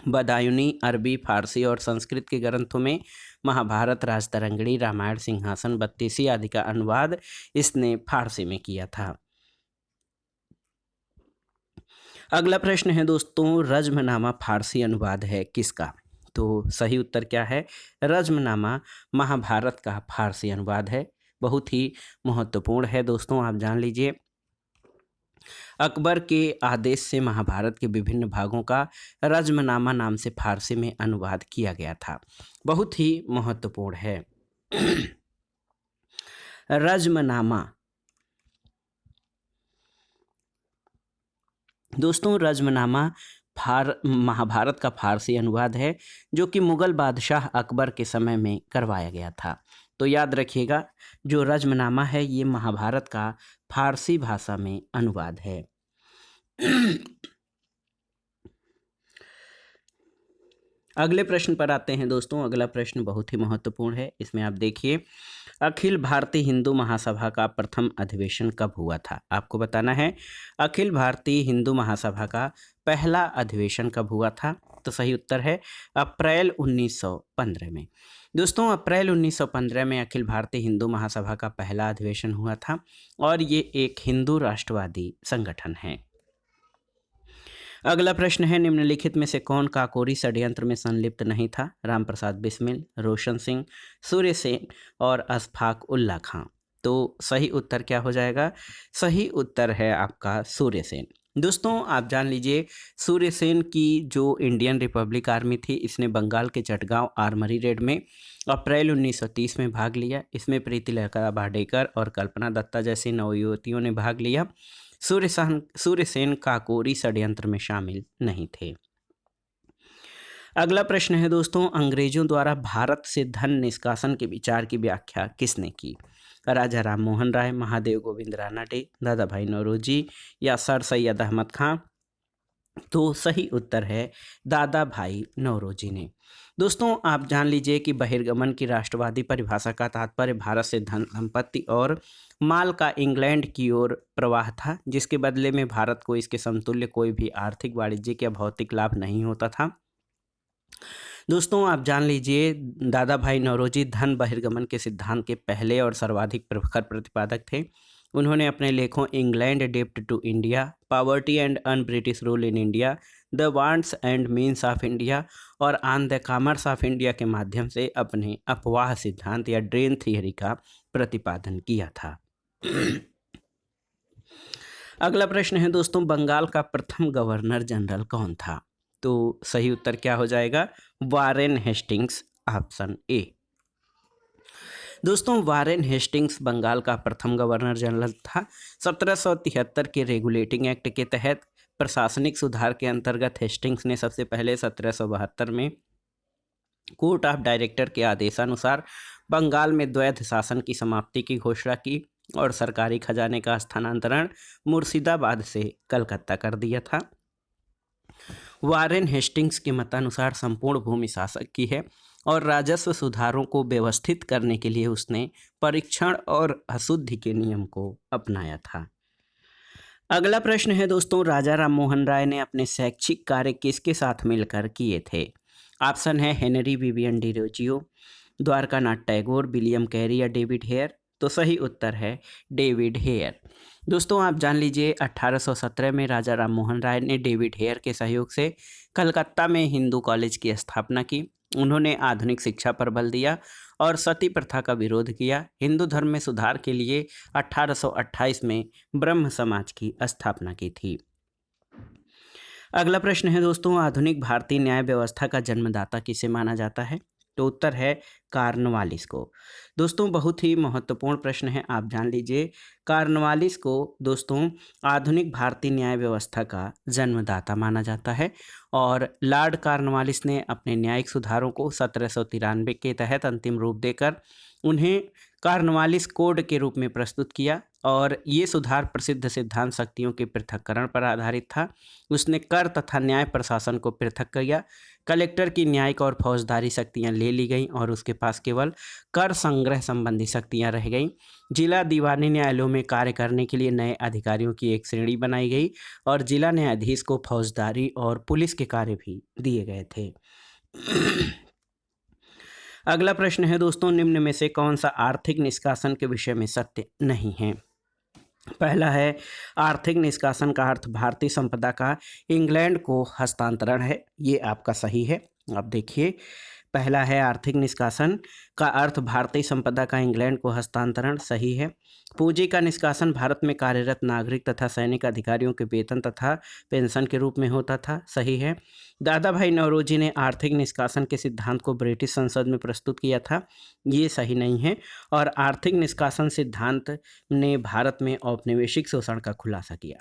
बदायूनी अरबी, फारसी और संस्कृत के ग्रंथों में महाभारत, राजतरंगिणी, रामायण, सिंहासन, बत्तीसी आदि का अनुवाद इसने फारसी में किया था। अगला प्रश्न है दोस्तों, रज्मनामा फारसी अनुवाद है किसका? तो सही उत्तर क्या है? रज्मनामा महाभारत का फारसी अनुवाद है। बहुत ही महत्वपूर्ण है दोस्तों, आप जान लीजिए। अकबर के आदेश से महाभारत के विभिन्न भागों का रज्मनामा नाम से फारसी में अनुवाद किया गया था। बहुत ही महत्वपूर्ण है। रज्मनामा दोस्तों, रज्मनामा महाभारत का फारसी अनुवाद है जो कि मुगल बादशाह अकबर के समय में करवाया गया था। तो याद रखिएगा, जो रज्मनामा है ये महाभारत का फारसी भाषा में अनुवाद है। अगले प्रश्न पर आते हैं दोस्तों। अगला प्रश्न बहुत ही महत्वपूर्ण है। इसमें आप देखिए, अखिल भारतीय हिंदू महासभा का प्रथम अधिवेशन कब हुआ था? आपको बताना है अखिल भारतीय हिंदू महासभा का पहला अधिवेशन कब हुआ था? तो सही उत्तर है अप्रैल 1915 में। दोस्तों, अप्रैल 1915 में अखिल भारतीय हिंदू महासभा का पहला अधिवेशन हुआ था और ये एक हिंदू राष्ट्रवादी संगठन है। अगला प्रश्न है, निम्नलिखित में से कौन काकोरी षड्यंत्र में संलिप्त नहीं था? रामप्रसाद बिस्मिल, रोशन सिंह, सूर्य सेन और अशफाक उल्ला खां। तो सही उत्तर क्या हो जाएगा? सही उत्तर है आपका सूर्य सेन। दोस्तों, आप जान लीजिए, सूर्य सेन की जो इंडियन रिपब्लिक आर्मी थी, इसने बंगाल के चटगांव आर्मरी रेड में अप्रैल 1930 में भाग लिया। इसमें प्रीति लता वाडेकर और कल्पना दत्ता जैसी नवयुवतियों ने भाग लिया। सूर्यसेन काकोरी षड्यंत्र में शामिल नहीं थे। अगला प्रश्न है दोस्तों, अंग्रेजों द्वारा भारत से धन निष्कासन के विचार की व्याख्या किसने की? राजा राम मोहन राय, महादेव गोविंद रानडे, दादा भाई नौरोजी या सर सैयद अहमद खां? तो सही उत्तर है दादा भाई नौरोजी ने। दोस्तों आप जान लीजिए कि बहिर्गमन की राष्ट्रवादी परिभाषा का तात्पर्य भारत से धन संपत्ति और माल का इंग्लैंड की ओर प्रवाह था, जिसके बदले में भारत को इसके समतुल्य कोई भी आर्थिक, वाणिज्यिक या भौतिक लाभ नहीं होता था। दोस्तों आप जान लीजिए दादा भाई नौरोजी धन बहिर्गमन के सिद्धांत के पहले और सर्वाधिक प्रखर प्रतिपादक थे। उन्होंने अपने लेखों इंग्लैंड डेप्ट to India, poverty and un British rule in India, the wants and means of India और on the commerce of India के माध्यम से अपने अपवाह सिद्धांत या ड्रेन थियरी का प्रतिपादन किया था। अगला प्रश्न है दोस्तों, बंगाल का प्रथम गवर्नर जनरल कौन था? तो सही उत्तर क्या हो जाएगा? Warren Hastings, option A. दोस्तों वारेन हेस्टिंग्स बंगाल का प्रथम गवर्नर जनरल था। 1773 के रेगुलेटिंग एक्ट के तहत प्रशासनिक सुधार के अंतर्गत हेस्टिंग्स ने सबसे पहले 1772 में कोर्ट ऑफ डायरेक्टर के आदेशानुसार बंगाल में द्वैध शासन की समाप्ति की घोषणा की और सरकारी खजाने का स्थानांतरण मुर्शिदाबाद से कलकत्ता कर दिया था। वारेन हेस्टिंग्स के मतानुसार संपूर्ण भूमि शासक की है और राजस्व सुधारों को व्यवस्थित करने के लिए उसने परीक्षण और अशुद्धि के नियम को अपनाया था। अगला प्रश्न है दोस्तों, राजा राम मोहन राय ने अपने शैक्षिक कार्य किसके साथ मिलकर किए थे? ऑप्शन है Henry Vivian Derozio, Dwarkanath Tagore, William Carey या डेविड हेयर? तो सही उत्तर है डेविड हेयर। दोस्तों आप जान लीजिए 1817 में राजा राम मोहन राय ने डेविड हेयर के सहयोग से कलकत्ता में हिंदू कॉलेज की स्थापना की। उन्होंने आधुनिक शिक्षा पर बल दिया और सती प्रथा का विरोध किया। हिंदू धर्म में सुधार के लिए 1828 में ब्रह्म समाज की स्थापना की थी। अगला प्रश्न है दोस्तों, आधुनिक भारतीय न्याय व्यवस्था का जन्मदाता किसे माना जाता है? तो उत्तर है कार्नवालिस को। दोस्तों बहुत ही महत्वपूर्ण प्रश्न है, आप जान लीजिए कार्नवालिस को दोस्तों आधुनिक भारतीय न्याय व्यवस्था का जन्मदाता माना जाता है और लॉर्ड कार्नवालिस ने अपने न्यायिक सुधारों को 1793 के तहत अंतिम रूप देकर उन्हें कार्नवालिस कोड के रूप में प्रस्तुत किया और ये सुधार प्रसिद्ध सिद्धांत शक्तियों के पृथक्करण पर आधारित था। उसने कर तथा न्याय प्रशासन को पृथक किया। कलेक्टर की न्यायिक और फौजदारी शक्तियां ले ली गईं और उसके पास केवल कर संग्रह संबंधी शक्तियां रह गईं। जिला दीवानी न्यायालयों में कार्य करने के लिए नए अधिकारियों की एक श्रेणी बनाई गई और जिला न्यायाधीश को फौजदारी और पुलिस के कार्य भी दिए गए थे। अगला प्रश्न है दोस्तों, निम्न में से कौन सा आर्थिक निष्कासन के विषय में सत्य नहीं है? पहला है आर्थिक निष्कासन का अर्थ भारतीय संपदा का इंग्लैंड को हस्तांतरण है, ये आपका सही है। अब देखिए पहला है आर्थिक निष्कासन का अर्थ भारतीय संपदा का इंग्लैंड को हस्तांतरण, सही है। पूंजी का निष्कासन भारत में कार्यरत नागरिक तथा सैनिक अधिकारियों के वेतन तथा पेंशन के रूप में होता था, सही है। दादा भाई नौरोजी ने आर्थिक निष्कासन के सिद्धांत को ब्रिटिश संसद में प्रस्तुत किया था, ये सही नहीं है। और आर्थिक निष्कासन सिद्धांत ने भारत में औपनिवेशिक शोषण का खुलासा किया।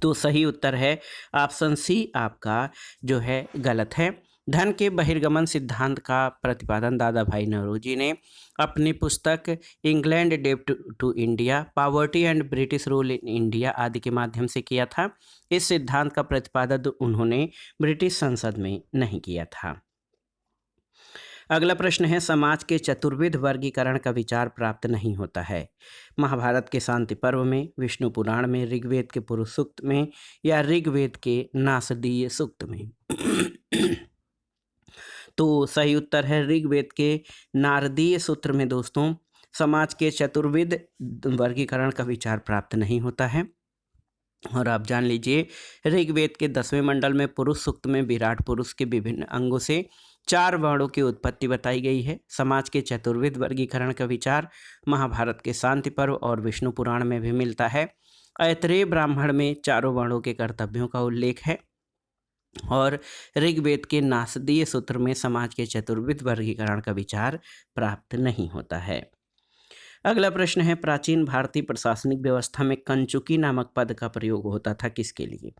तो सही उत्तर है ऑप्शन सी आपका जो है गलत है। धन के बहिर्गमन सिद्धांत का प्रतिपादन दादा भाई नौरोजी ने अपनी पुस्तक इंग्लैंड डेप्ट to India, poverty and British rule in India आदि के माध्यम से किया था। इस सिद्धांत का प्रतिपादन उन्होंने ब्रिटिश संसद में नहीं किया था। अगला प्रश्न है, समाज के चतुर्विध वर्गीकरण का विचार प्राप्त नहीं होता है। महाभारत के शांति पर्व में, विष्णु पुराण में, ऋग्वेद के पुरुष सूक्त में या ऋग्वेद के नासदीय सूक्त में? तो सही उत्तर है ऋग्वेद के नारदीय सूत्र में दोस्तों समाज के चतुर्विध वर्गीकरण का विचार प्राप्त नहीं होता है। और आप जान लीजिए ऋग्वेद के 10वें मंडल में पुरुष सूक्त में विराट पुरुष के विभिन्न अंगों से 4 वर्णों की उत्पत्ति बताई गई है। समाज के चतुर्विध वर्गीकरण का विचार महाभारत के शांति पर्व और विष्णु पुराण में भी मिलता है। ऐतरेय ब्राह्मण में 4 वर्णों के कर्तव्यों का उल्लेख है और ऋग्वेद के नासदीय सूत्र में समाज के चतुर्विध वर्गीकरण का विचार प्राप्त नहीं होता है। अगला प्रश्न है, प्राचीन भारतीय प्रशासनिक व्यवस्था में कंचुकी नामक पद का प्रयोग होता था किसके लिए?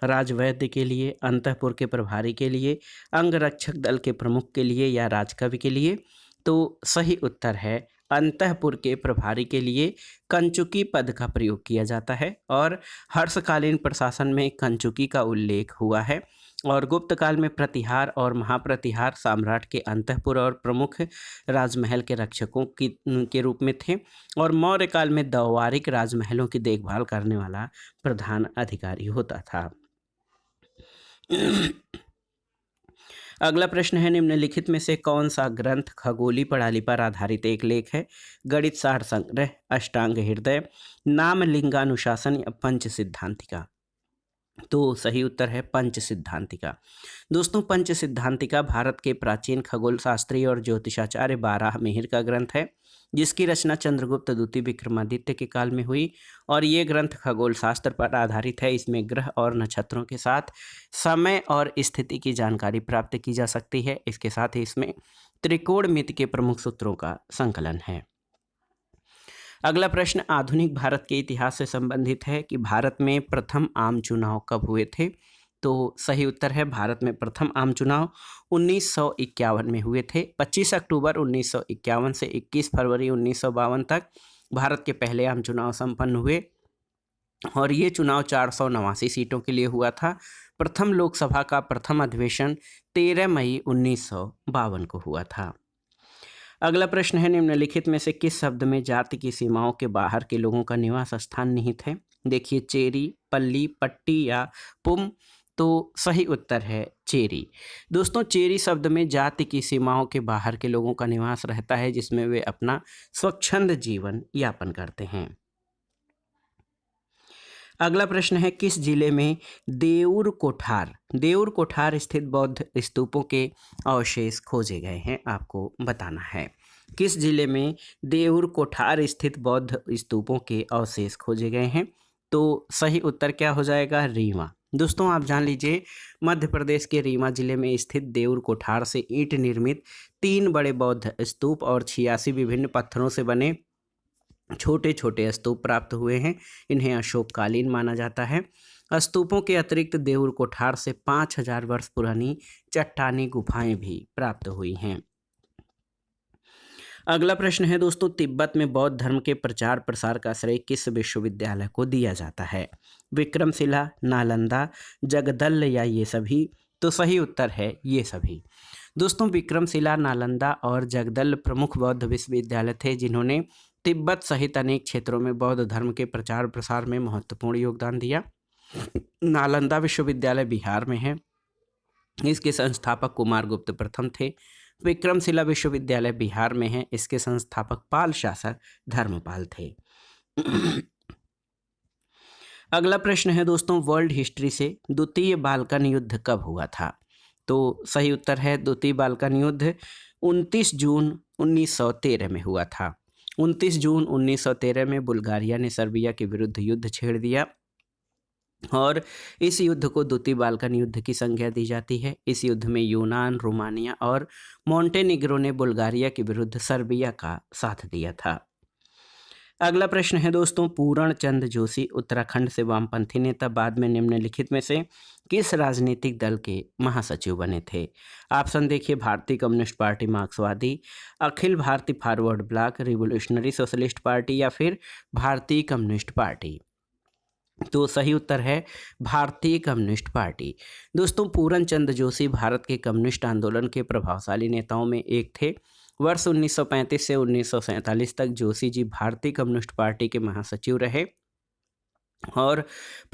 राजवैद्य के लिए, अंतःपुर के प्रभारी के लिए, अंगरक्षक दल के प्रमुख के लिए या राजकवि के लिए? तो सही उत्तर है अंतःपुर के प्रभारी के लिए कंचुकी पद का प्रयोग किया जाता है और हर्षकालीन प्रशासन में कंचुकी का उल्लेख हुआ है। और गुप्त काल में प्रतिहार और महाप्रतिहार सम्राट के अंतःपुर और प्रमुख राजमहल के रक्षकों की के रूप में थे। और मौर्य काल में व्यवहारिक राजमहलों की देखभाल करने वाला प्रधान अधिकारी होता था। अगला प्रश्न है, निम्नलिखित में से कौन सा ग्रंथ खगोलीय प्रणाली पर आधारित एक लेख है? गणित सार संग्रह, अष्टांग हृदय, नाम लिंगानुशासन या पंच सिद्धांतिका? तो सही उत्तर है पंच सिद्धांतिका। दोस्तों, पंच सिद्धांतिका भारत के प्राचीन खगोल शास्त्री और ज्योतिषाचार्य बारहमिहिर का ग्रंथ है, जिसकी रचना चंद्रगुप्त द्वितीय विक्रमादित्य के काल में हुई। और ये ग्रंथ खगोल शास्त्र पर आधारित है। इसमें ग्रह और नक्षत्रों के साथ समय और स्थिति की जानकारी प्राप्त की जा सकती है। इसके साथ ही इसमें त्रिकोणमिति के प्रमुख सूत्रों का संकलन है। अगला प्रश्न आधुनिक भारत के इतिहास से संबंधित है कि भारत में प्रथम आम चुनाव कब हुए थे? तो सही उत्तर है भारत में प्रथम आम चुनाव 1951 में हुए थे। 25 अक्टूबर 1951 से 21 फरवरी 1952 तक भारत के पहले आम चुनाव संपन्न हुए और ये चुनाव 489 सीटों के लिए हुआ था। प्रथम लोकसभा का प्रथम अधिवेशन 13 मई 1952 को हुआ था। अगला प्रश्न है, निम्नलिखित में से किस शब्द में जाति की सीमाओं के बाहर के लोगों का निवास स्थान निहित है? देखिए, चेरी, पल्ली, पट्टी या पुम? तो सही उत्तर है चेरी। दोस्तों, चेरी शब्द में जाति की सीमाओं के बाहर के लोगों का निवास रहता है, जिसमें वे अपना स्वच्छंद जीवन यापन करते हैं। अगला प्रश्न है, किस जिले में देऊर कोठार स्थित बौद्ध स्तूपों के अवशेष खोजे गए हैं? आपको बताना है किस जिले में देऊर कोठार स्थित बौद्ध स्तूपों के अवशेष खोजे गए हैं? तो सही उत्तर क्या हो जाएगा? रीवा। दोस्तों, आप जान लीजिए, मध्य प्रदेश के रीवा जिले में स्थित देऊर कोठार से ईंट निर्मित 3 बड़े बौद्ध स्तूप और 86 विभिन्न पत्थरों से बने छोटे छोटे स्तूप प्राप्त हुए हैं। इन्हें अशोककालीन माना जाता है। स्तूपों के अतिरिक्त देऊर कोठार से 5000 वर्ष पुरानी चट्टानी गुफाएं भी प्राप्त हुई हैं। अगला प्रश्न है दोस्तों, तिब्बत में बौद्ध धर्म के प्रचार प्रसार का श्रेय किस विश्वविद्यालय को दिया जाता है? विक्रमशिला, नालंदा, जगदल या ये सभी? तो सही उत्तर है ये सभी। दोस्तों, विक्रमशिला, नालंदा और जगदल प्रमुख बौद्ध विश्वविद्यालय थे, जिन्होंने तिब्बत सहित अनेक क्षेत्रों में बौद्ध धर्म के प्रचार प्रसार में महत्वपूर्ण योगदान दिया। नालंदा विश्वविद्यालय बिहार में है। इसके संस्थापक कुमारगुप्त प्रथम थे। विक्रमशिला विश्वविद्यालय बिहार में है। इसके संस्थापक पाल शासक धर्मपाल थे। अगला प्रश्न है दोस्तों, वर्ल्ड हिस्ट्री से द्वितीय बाल्कन युद्ध कब हुआ था? तो सही उत्तर है द्वितीय बाल्कन युद्ध 29 जून 1913 में हुआ था। 29 जून 1913 में बुल्गारिया ने सर्बिया के विरुद्ध युद्ध छेड़ दिया और इस युद्ध को द्वितीय बाल्कन युद्ध की संज्ञा दी जाती है। इस युद्ध में यूनान, रोमानिया और मोंटेनिग्रो ने बुल्गारिया के विरुद्ध सर्बिया का साथ दिया था। अगला प्रश्न है दोस्तों, पूरण चंद जोशी उत्तराखंड से वामपंथी नेता बाद में निम्नलिखित में से किस राजनीतिक दल के महासचिव बने थे? ऑप्शन देखिए, भारतीय कम्युनिस्ट पार्टी मार्क्सवादी, Akhil Bharatiya forward block, revolutionary socialist party या फिर भारतीय कम्युनिस्ट पार्टी? तो सही उत्तर है भारतीय कम्युनिस्ट पार्टी। दोस्तों, पूरण चंद जोशी भारत के कम्युनिस्ट आंदोलन के प्रभावशाली नेताओं में एक थे। वर्ष 1935 से 1947 तक जोशी जी भारतीय कम्युनिस्ट पार्टी के महासचिव रहे और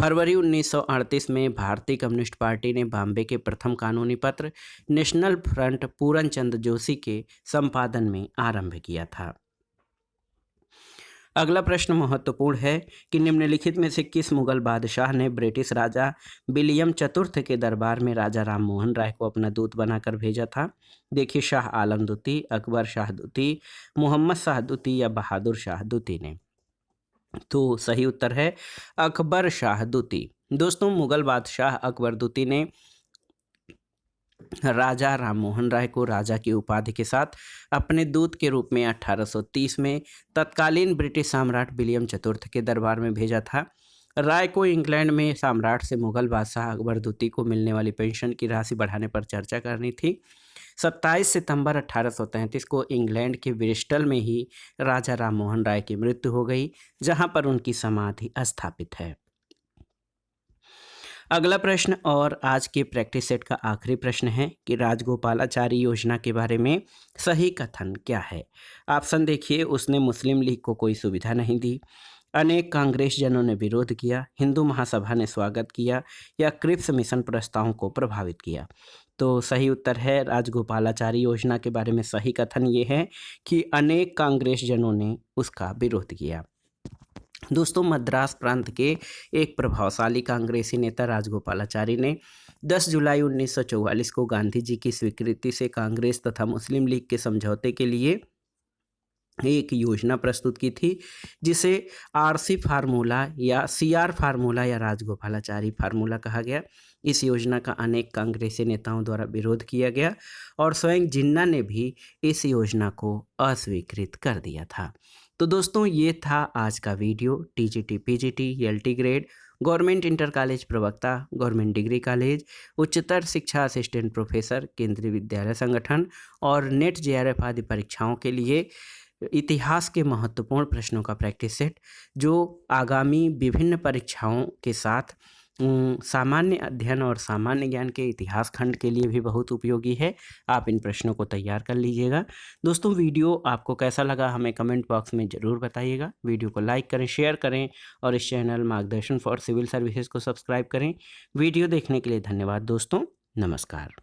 फरवरी 1938 में भारतीय कम्युनिस्ट पार्टी ने बॉम्बे के प्रथम कानूनी पत्र नेशनल फ्रंट पूरण चंद जोशी के संपादन में आरंभ किया था। अगला प्रश्न महत्वपूर्ण है कि निम्नलिखित में से किस मुगल बादशाह ने ब्रिटिश राजा विलियम चतुर्थ के दरबार में राजा राम मोहन राय को अपना दूत बनाकर भेजा था? देखिए, शाह आलम द्वितीय, अकबर शाह द्वितीय, मोहम्मद शाह द्वितीय या बहादुर शाह द्वितीय ने? तो सही उत्तर है अकबर शाह द्वितीय। दोस्तों, मुगल बादशाह अकबर द्वितीय ने राजा राममोहन राय को राजा की उपाधि के साथ अपने दूत के रूप में 1830 में तत्कालीन ब्रिटिश सम्राट विलियम चतुर्थ के दरबार में भेजा था। राय को इंग्लैंड में सम्राट से मुगल बादशाह अकबर द्वितीय को मिलने वाली पेंशन की राशि बढ़ाने पर चर्चा करनी थी। 27 सितंबर 1833 को इंग्लैंड के ब्रिस्टल में ही राजा राममोहन राय की मृत्यु हो गई, जहां पर उनकी समाधि स्थापित है। अगला प्रश्न और आज के प्रैक्टिस सेट का आखिरी प्रश्न है कि राजगोपालाचारी योजना के बारे में सही कथन क्या है। ऑप्शन देखिए, उसने मुस्लिम लीग को कोई सुविधा नहीं दी, अनेक कांग्रेस जनों ने विरोध किया, हिंदू महासभा ने स्वागत किया, या क्रिप्स मिशन प्रस्तावों को प्रभावित किया। तो सही उत्तर है राजगोपालाचारी योजना के बारे में सही कथन ये है कि अनेक कांग्रेस जनों ने उसका विरोध किया। दोस्तों, मद्रास प्रांत के एक प्रभावशाली कांग्रेसी नेता राजगोपालाचारी ने 10 जुलाई 1944 को गांधी जी की स्वीकृति से कांग्रेस तथा मुस्लिम लीग के समझौते के लिए एक योजना प्रस्तुत की थी, जिसे आरसी फार्मूला या सीआर फार्मूला या राजगोपालाचारी फार्मूला कहा गया। इस योजना का अनेक कांग्रेसी नेताओं द्वारा विरोध किया गया और स्वयं जिन्ना ने भी इस योजना को अस्वीकृत कर दिया था। तो दोस्तों, ये था आज का video. TGT, PGT, LT grade, government inter college प्रवक्ता, गवर्नमेंट डिग्री कॉलेज, उच्चतर शिक्षा असिस्टेंट प्रोफेसर, केंद्रीय विद्यालय संगठन और नेट जेआरएफ आदि परीक्षाओं के लिए इतिहास के महत्वपूर्ण प्रश्नों का प्रैक्टिस सेट, जो आगामी विभिन्न परीक्षाओं के साथ सामान्य अध्ययन और सामान्य ज्ञान के इतिहास खंड के लिए भी बहुत उपयोगी है। आप इन प्रश्नों को तैयार कर लीजिएगा। दोस्तों, वीडियो आपको कैसा लगा हमें कमेंट बॉक्स में ज़रूर बताइएगा। वीडियो को लाइक करें, शेयर करें और इस चैनल मार्गदर्शन फॉर सिविल सर्विसेज को सब्सक्राइब करें। वीडियो देखने के लिए धन्यवाद दोस्तों। नमस्कार।